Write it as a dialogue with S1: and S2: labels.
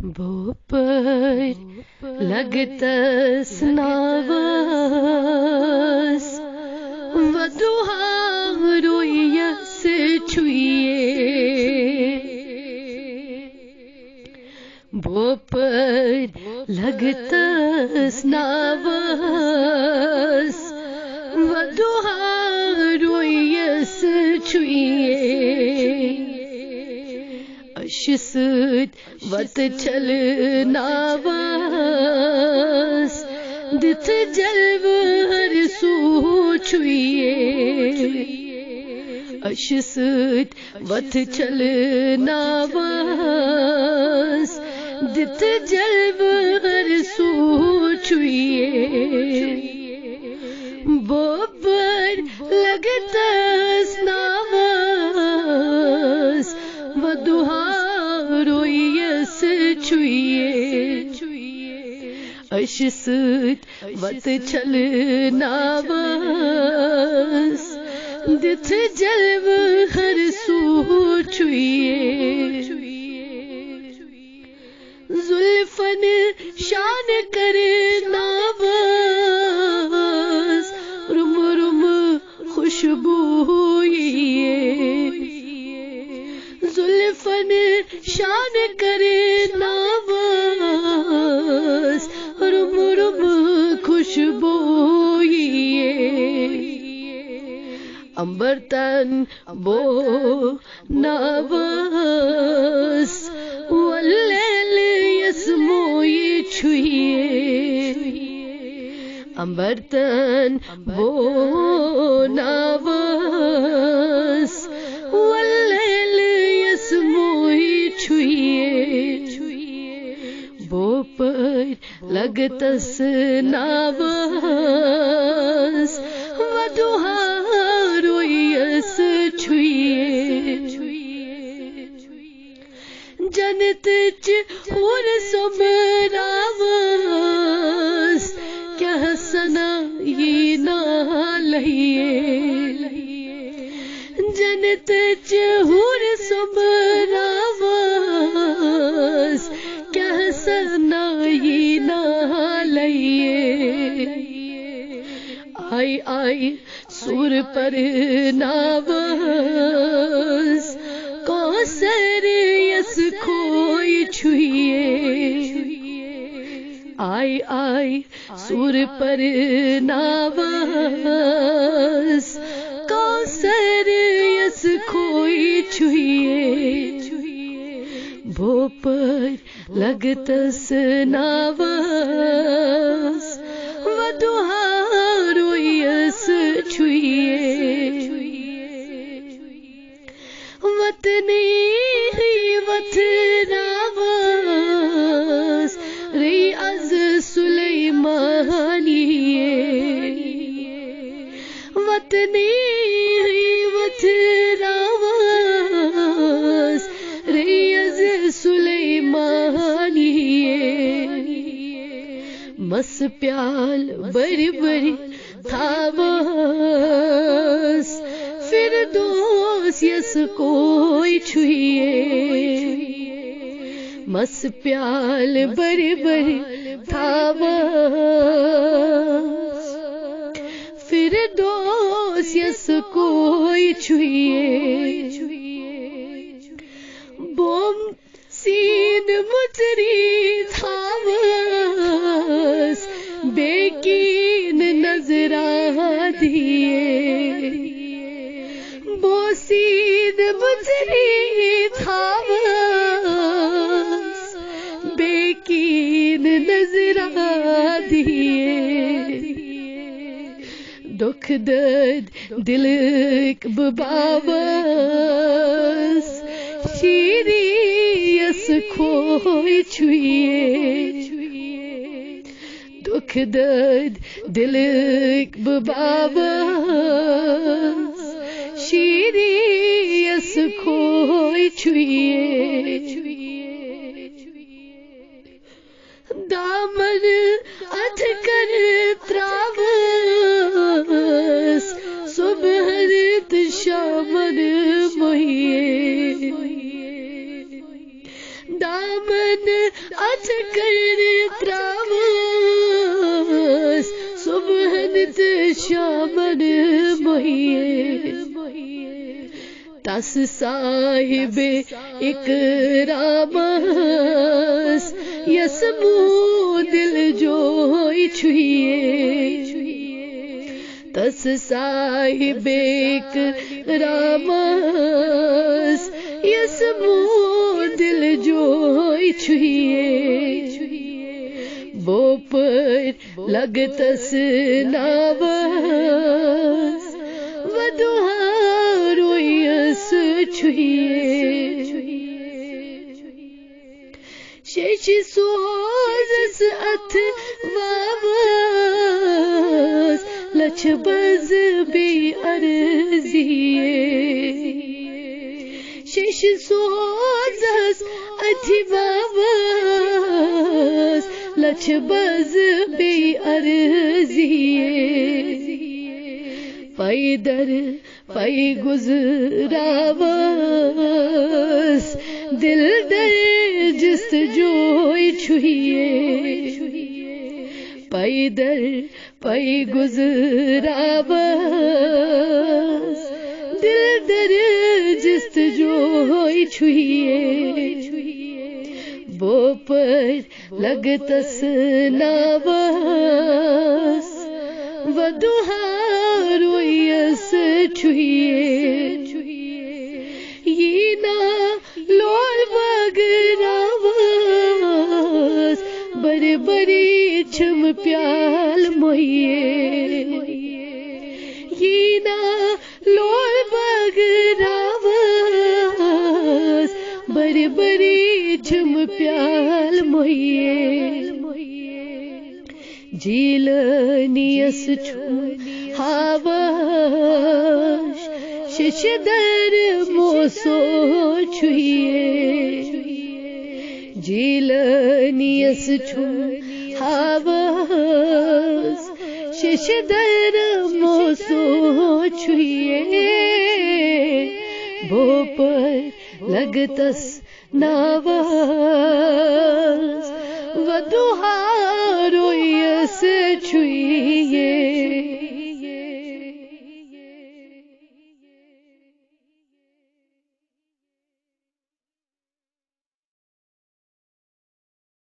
S1: بوپر لگتس ناوس ودوها Royce چویے بوپر لگتس ناوس ودوها Royce چویے اشسد وت چل ناواس دت جلو ہر سو چھوئیے اشسد وت چل ناواس دت جلو ہر سو چھوئیے بوپر لگتس ناواس ودوها رویس چویے اشسد وت چل ناواس دت جلو ہر سو چھویے زلفن شان کر ناواس رم رم خوشبو زلفن شان کرے ناواس رم رم خوشبو امبرتن بو ناواس واللیل یسموئی چھوئیے امبرتن بو ناواس واللیل یسموئی چھوئیے بوپر لگتس ناواس ودوها رویس چھوئیے جنت چ ہور سمراواس کیا سنا یہ نہ لئیے جنت چ ہور سمراواس کیا سنا یہ نہ لئیے آئی آئی سور پر ناواس کوثر یس کھوئی چھوئیے آئی آئی سور پر ناواس کوثر یس کھوئی چھوئیے بوپر لگتس ناواس ودوها رویس چھوئیے وطنی وط ناواس ری از سلیمانیے وطنی وط ناواس ری از سلیمانیے مس پیال بری بری تھاواس فردوس یس کوئی چھوئیے مس پیال بری بری تھاواس فردوس یس کوئی چھوئیے بوم سین متری تھاواس بیکین نظرہ دیے بوسید متری تھاواس بیکین نظرہ دیے دکھ درد دل بباواس شیری یس کھوئی چھوئیے دکھ درد دل بباواس شیری یس کھوئی چھوئیے دامن ادھ کر تراواس صبح رت شامن موہیے دامن ات کر تراوس صبحن تہ شامن مہیے تس صاحب اکرامس یس مو دل جوئی چھوئیے تس صاحب اکرامس یس مو دل جوئی چھوئیے بو پر لگتس ناوس ودہارویس چھوئیے شش سوزس اتھ واوس لچھ بز بی ارزیے شش سوزس اتھ واوس لچھ بز بی ارزیے پائی در پائی گزراوس دل در جست جوئی چھوئیے پائی در پائی گزراوس دل در جست جوئی چھوئیے بو پر لگتس ناوس ودہارویس چھوئیے یہ نا لول وگراوس بڑے بڑی چھم پیال مہیے یہ نا لول وگراوس بڑے بڑی چھم پیال مہیے جیلنیس چھو ہاوش شش در موسو چھوئیے جیلنیس چھو ہاوش شش در موسو چھوئیے بو پر لگتس ناوس ودہارویس چھوئیے